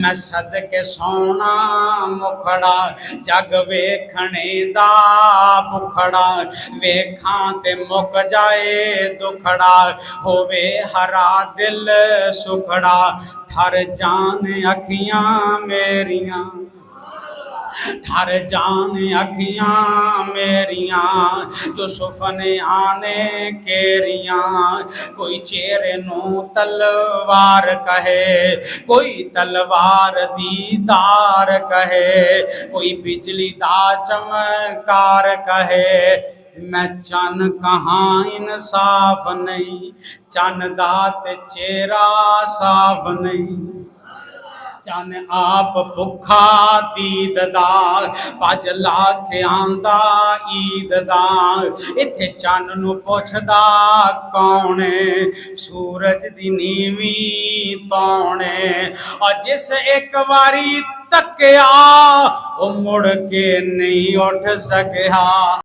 मैं सदके सोना मुखड़ा जग वेखने दा भुखड़ा वेखां ते मुक जाए दुखड़ा होवे हरा दिल सुखड़ा ठर जान अखियां मेरियां ठर जान अखियां मेरियां जो सुफने आने केरियां कोई चेहरे नू तलवार कहे कोई तलवार दीदार कहे कोई बिजली दा चमकार कहे मैं चन कहाँ इंसाफ नहीं चन दा ते चेहरा साफ नहीं चन आप भुखा दीद दा भज ला के आंदा ईद दा इत्थे चन नू पुछदा कौन सूरज दी नीवी तौण और जिस एक बारी तकिया ओ मुड़ के नहीं उठ सकिया।